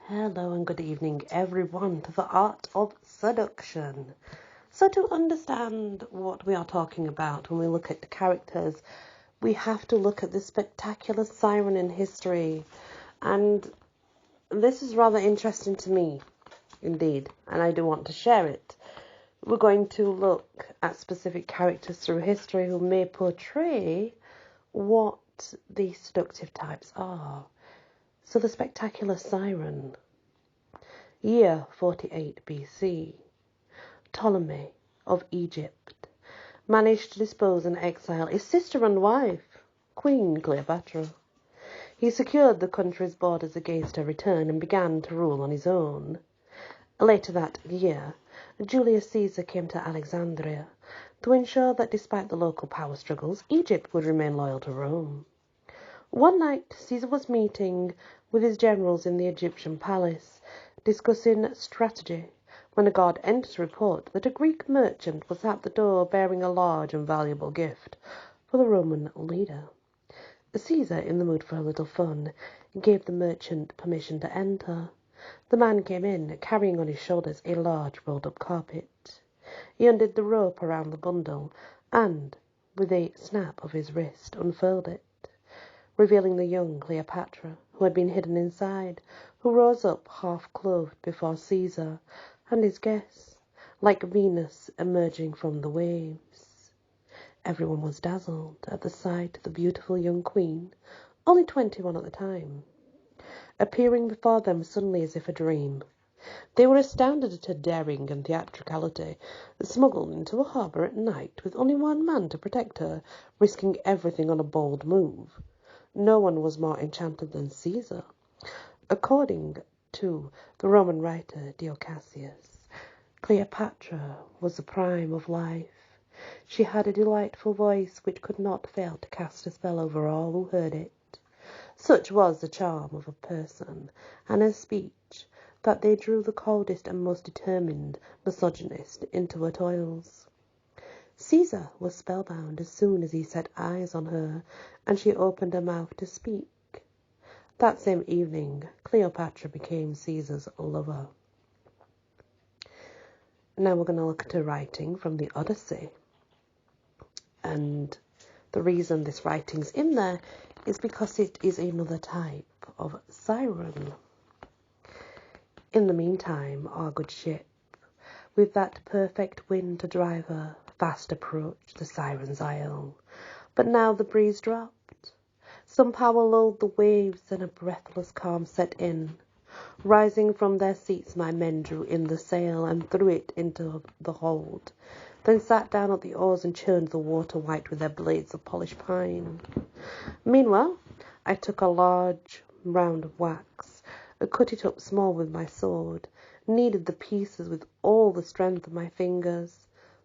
Hello and good evening, everyone, to the art of seduction. So to understand what we are talking about when we look at the characters, we have to look at the spectacular siren in history. And this is rather interesting to me, indeed, and I do want to share it. We're going to look at specific characters through history who may portray what the seductive types are. So the Spectacular Siren. Year 48 BC. Ptolemy of Egypt managed to dispose and exile his sister and wife, Queen Cleopatra. He secured the country's borders against her return and began to rule on his own. Later that year, Julius Caesar came to Alexandria to ensure that despite the local power struggles, Egypt would remain loyal to Rome. One night, Caesar was meeting with his generals in the Egyptian palace, discussing strategy, when a guard entered to report that a Greek merchant was at the door bearing a large and valuable gift for the Roman leader. Caesar, in the mood for a little fun, gave the merchant permission to enter. The man came in, carrying on his shoulders a large rolled-up carpet. He undid the rope around the bundle and, with a snap of his wrist, unfurled it, revealing the young Cleopatra, who had been hidden inside, who rose up half-clothed before Caesar and his guests, like Venus emerging from the waves. Everyone was dazzled at the sight of the beautiful young queen, only 21 at the time, appearing before them suddenly as if a dream. They were astounded at her daring and theatricality, smuggled into a harbour at night with only one man to protect her, risking everything on a bold move. No one was more enchanted than Caesar. According to the Roman writer Cassius, Cleopatra was the prime of life. She had a delightful voice which could not fail to cast a spell over all who heard it. Such was the charm of a person and her speech that they drew the coldest and most determined misogynist into her toils. Caesar was spellbound as soon as he set eyes on her, and she opened her mouth to speak. That same evening, Cleopatra became Caesar's lover. Now we're going to look at her writing from the Odyssey. And the reason this writing's in there is because it is another type of siren. In the meantime, our good ship, with that perfect wind to drive her, fast approached the Siren's Isle. But now the breeze dropped. Some power lulled the waves, and a breathless calm set in. Rising from their seats, my men drew in the sail and threw it into the hold, then sat down at the oars and churned the water white with their blades of polished pine. Meanwhile, I took a large round of wax, cut it up small with my sword, kneaded the pieces with all the strength of my fingers.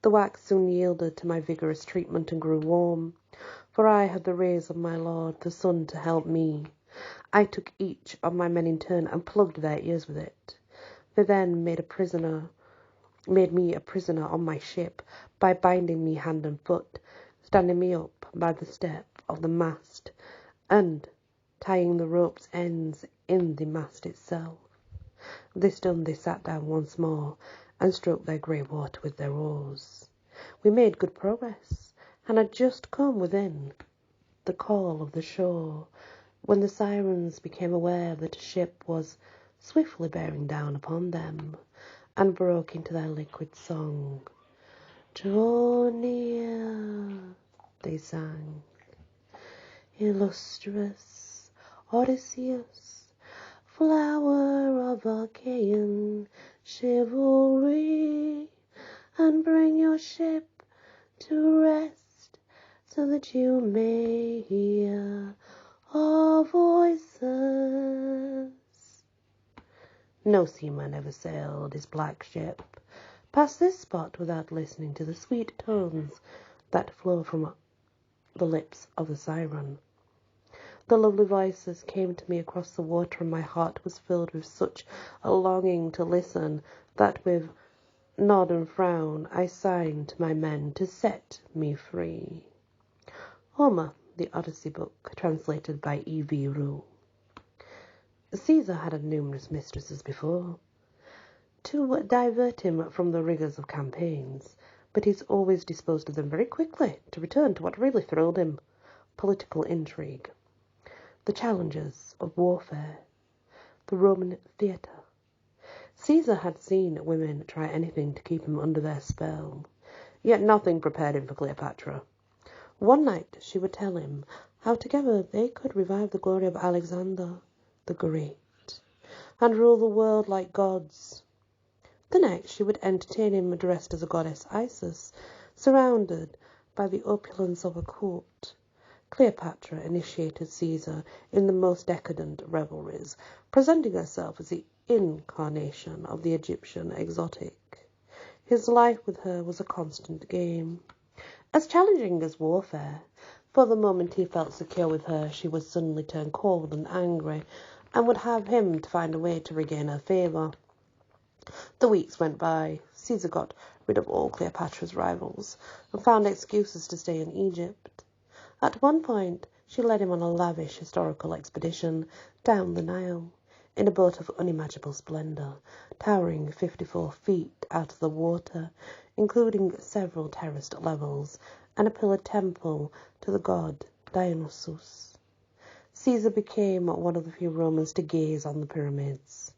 The wax soon yielded to my vigorous treatment and grew warm, for I had the rays of my lord, the sun, to help me. I took each of my men in turn and plugged their ears with it. They then made me a prisoner on my ship by binding me hand and foot, standing me up by the step of the mast, and tying the rope's ends in the mast itself. This done, they sat down once more and stroked their grey water with their oars. We made good progress, and had just come within the call of the shore, when the sirens became aware that a ship was swiftly bearing down upon them, and broke into their liquid song. "Draw near," they sang, "illustrious Odysseus, flower of Achaean chivalry, and bring your ship to rest, so that you may hear our voices." No seaman ever sailed his black ship past this spot without listening to the sweet tones that flow from the lips of the siren. The lovely voices came to me across the water, and my heart was filled with such a longing to listen that with nod and frown I signed to my men to set me free. Homer, the Odyssey book, translated by E.V. Rule. Caesar had had numerous mistresses before, to divert him from the rigours of campaigns, but he's always disposed of them very quickly to return to what really thrilled him: political intrigue, the challenges of warfare, the Roman theatre. Caesar had seen women try anything to keep him under their spell, yet nothing prepared him for Cleopatra. One night she would tell him how together they could revive the glory of Alexander the Great and rule the world like gods. The next she would entertain him dressed as a goddess Isis, surrounded by the opulence of a court. Cleopatra initiated Caesar in the most decadent revelries, presenting herself as the incarnation of the Egyptian exotic. His life with her was a constant game, as challenging as warfare. For the moment he felt secure with her, she would suddenly turn cold and angry, and would have him to find a way to regain her favour. The weeks went by. Caesar got rid of all Cleopatra's rivals, and found excuses to stay in Egypt. At one point, she led him on a lavish historical expedition down the Nile, in a boat of unimaginable splendour, towering 54 feet out of the water, including several terraced levels and a pillared temple to the god Dionysus. Caesar became one of the few Romans to gaze on the pyramids,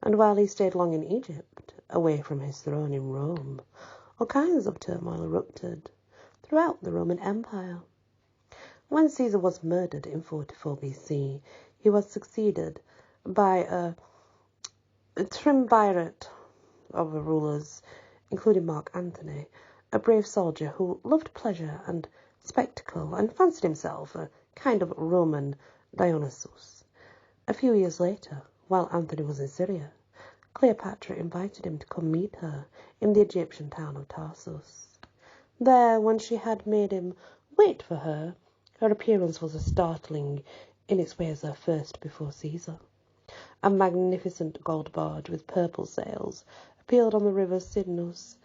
and while he stayed long in Egypt, away from his throne in Rome, all kinds of turmoil erupted throughout the Roman Empire. When Caesar was murdered in 44 BC, he was succeeded by a triumvirate of rulers, including Mark Antony, a brave soldier who loved pleasure and spectacle and fancied himself a kind of Roman Dionysus. A few years later, while Antony was in Syria, Cleopatra invited him to come meet her in the Egyptian town of Tarsus. There, when she had made him wait for her, her appearance was as startling in its way as her first before Caesar. A magnificent gold barge with purple sails appeared on the river Cydnus.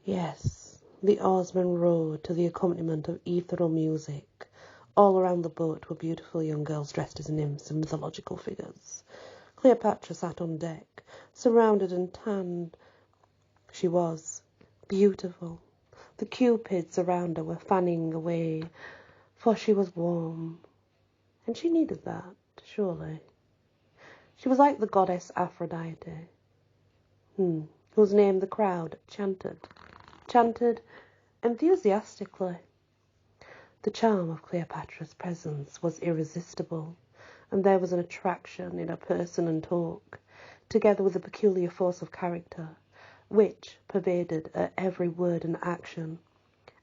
Yes, the oarsmen rowed to the accompaniment of ethereal music. All around the boat were beautiful young girls dressed as nymphs and mythological figures. Cleopatra sat on deck, surrounded and tanned. She was beautiful. The cupids around her were fanning away, for she was warm, and she needed that, surely. She was like the goddess Aphrodite, whose name the crowd chanted enthusiastically. The charm of Cleopatra's presence was irresistible, and there was an attraction in her person and talk, together with a peculiar force of character, which pervaded her every word and action,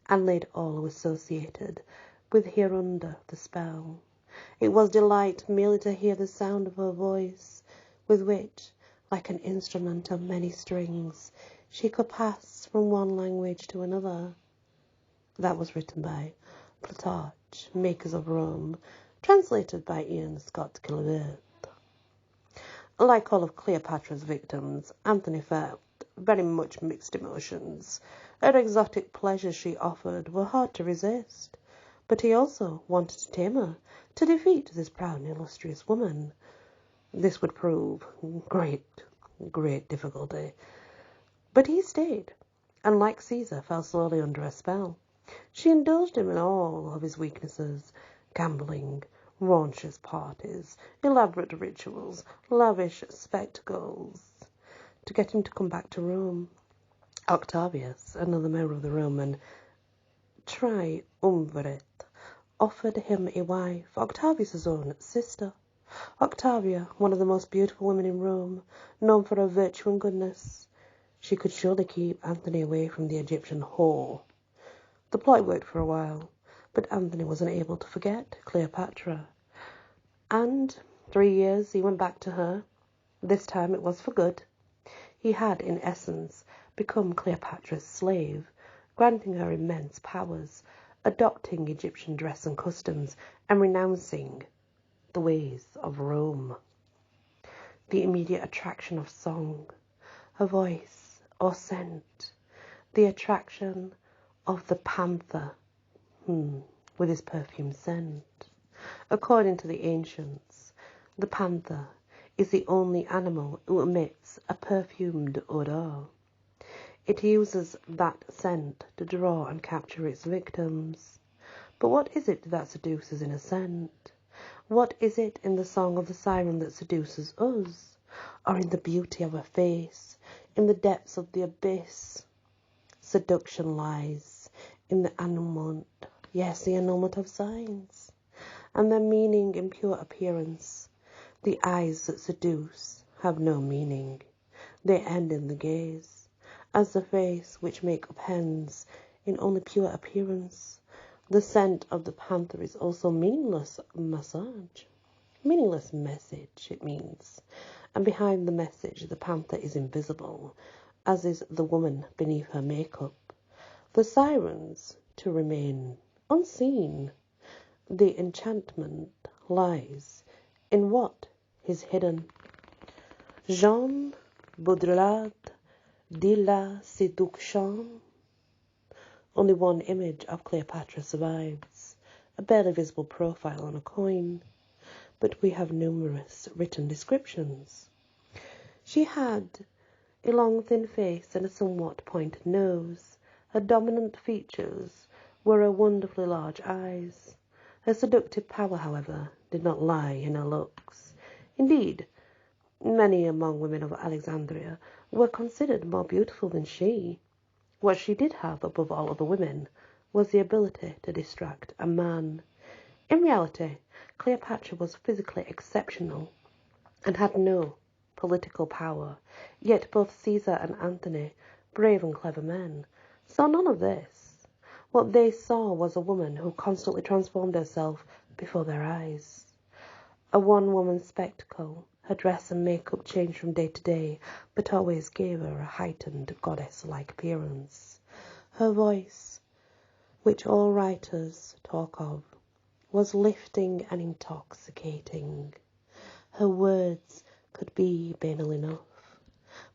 and laid all associated with hereunder the spell. It was delight merely to hear the sound of her voice, with which, like an instrument of many strings, she could pass from one language to another. That was written by Plutarch, Makers of Rome, translated by Ian Scott Gilbert. Like all of Cleopatra's victims, Antony felt very much mixed emotions. Her exotic pleasures she offered were hard to resist, but he also wanted to tame her, to defeat this proud and illustrious woman. This would prove great difficulty. But he stayed, and like Caesar, fell slowly under her spell. She indulged him in all of his weaknesses: gambling, raunchous parties, elaborate rituals, lavish spectacles, to get him to come back to Rome. Octavius, another member of the Roman triumvirate, offered him a wife, Octavius's own sister. Octavia, one of the most beautiful women in Rome, known for her virtue and goodness. She could surely keep Antony away from the Egyptian whore. The plot worked for a while, but Antony was unable to forget Cleopatra. And 3 years he went back to her. This time it was for good. He had, in essence, become Cleopatra's slave, granting her immense powers, adopting Egyptian dress and customs, and renouncing the ways of Rome. The immediate attraction of song, her voice, or scent, the attraction of the panther, with his perfume scent. According to the ancients, the panther is the only animal who emits a perfumed odor. It uses that scent to draw and capture its victims. But what is it that seduces in a scent? What is it in the song of the siren that seduces us? Or in the beauty of her face, in the depths of the abyss? Seduction lies in the annulment, yes, the annulment of signs, and their meaning in pure appearance. The eyes that seduce have no meaning. They end in the gaze, as the face which makeup ends in only pure appearance. The scent of the panther is also meaningless massage. Meaningless message, it means. And behind the message, the panther is invisible, as is the woman beneath her makeup. The sirens to remain unseen. The enchantment lies in what is hidden. Jean Baudrillard de la Seduction. Only one image of Cleopatra survives, a barely visible profile on a coin, but we have numerous written descriptions. She had a long thin face and a somewhat pointed nose. Her dominant features were her wonderfully large eyes. Her seductive power, however, did not lie in her looks. Indeed, many among women of Alexandria were considered more beautiful than she. What she did have above all other women was the ability to distract a man. In reality, Cleopatra was physically exceptional and had no political power, yet both Caesar and Antony, brave and clever men, saw none of this. What they saw was a woman who constantly transformed herself before their eyes. A one-woman spectacle. Her dress and makeup changed from day to day, but always gave her a heightened goddess-like appearance. Her voice, which all writers talk of, was lifting and intoxicating. Her words could be banal enough,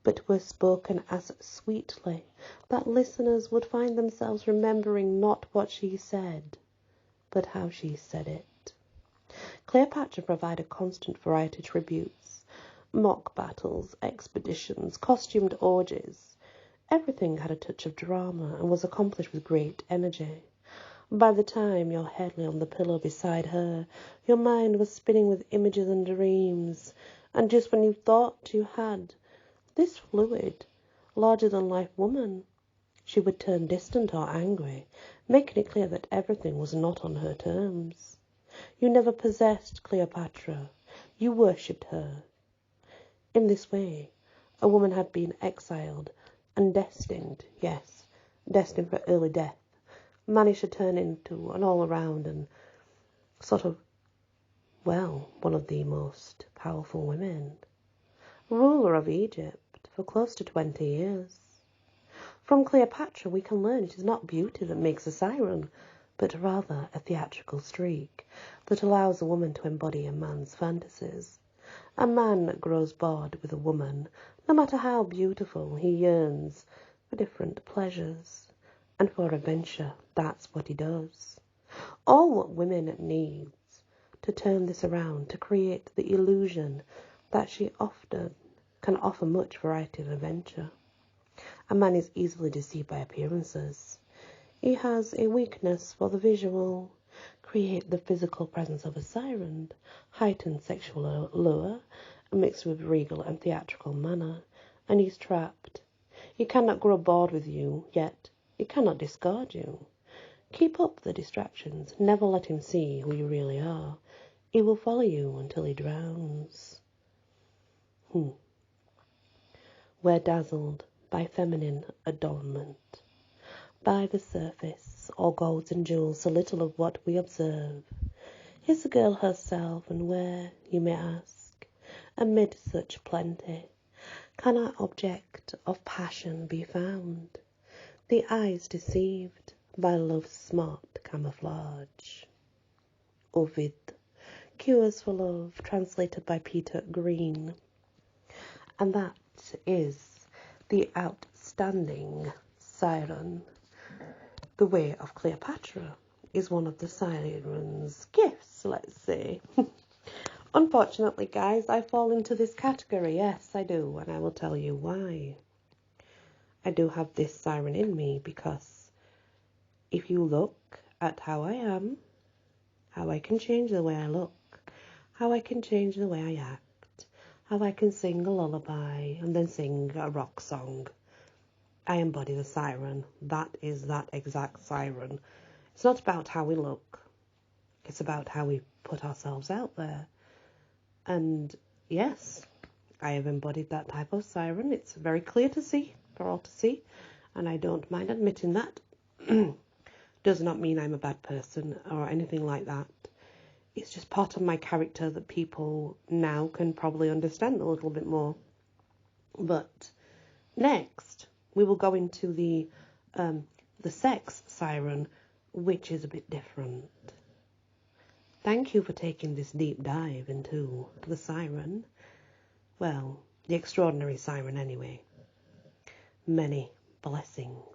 but were spoken as sweetly that listeners would find themselves remembering not what she said, but how she said it. Cleopatra provided constant variety tributes, mock battles, expeditions, costumed orgies. Everything had a touch of drama and was accomplished with great energy. By the time your head lay on the pillow beside her, your mind was spinning with images and dreams, and just when you thought you had this fluid, larger-than-life woman, she would turn distant or angry, making it clear that everything was not on her terms. You never possessed Cleopatra. You worshipped her. In this way, a woman had been exiled and destined, yes, destined for early death, managed to turn into an all-around and one of the most powerful women. Ruler of Egypt for close to 20 years. From Cleopatra we can learn it is not beauty that makes a siren, but rather a theatrical streak that allows a woman to embody a man's fantasies. A man grows bored with a woman, no matter how beautiful. He yearns for different pleasures, and for adventure. That's what he does. All what women needs to turn this around, to create the illusion that she often can offer much variety of adventure. A man is easily deceived by appearances. He has a weakness for the visual. Create the physical presence of a siren, heightened sexual allure, mixed with regal and theatrical manner, and he's trapped. He cannot grow bored with you, yet he cannot discard you. Keep up the distractions. Never let him see who you really are. He will follow you until he drowns. We're dazzled by feminine adornment. By the surface, all golds and jewels, so little of what we observe. Is the girl herself, and where, you may ask, amid such plenty, can our object of passion be found? The eyes deceived by love's smart camouflage. Ovid, Cures for Love, translated by Peter Green. And that is the outstanding siren. The Way of Cleopatra is one of the siren's gifts, let's say. Unfortunately, guys, I fall into this category. Yes, I do, and I will tell you why. I do have this siren in me because if you look at how I am, how I can change the way I look, how I can change the way I act, how I can sing a lullaby and then sing a rock song, I embody the siren. That is that exact siren. It's not about how we look. It's about how we put ourselves out there. And yes, I have embodied that type of siren. It's very clear to see, for all to see, and I don't mind admitting that. Does not mean I'm a bad person or anything like that. It's just part of my character that people now can probably understand a little bit more. But next, we will go into the sex siren, which is a bit different. Thank you for taking this deep dive into the siren. Well, the extraordinary siren anyway. Many blessings.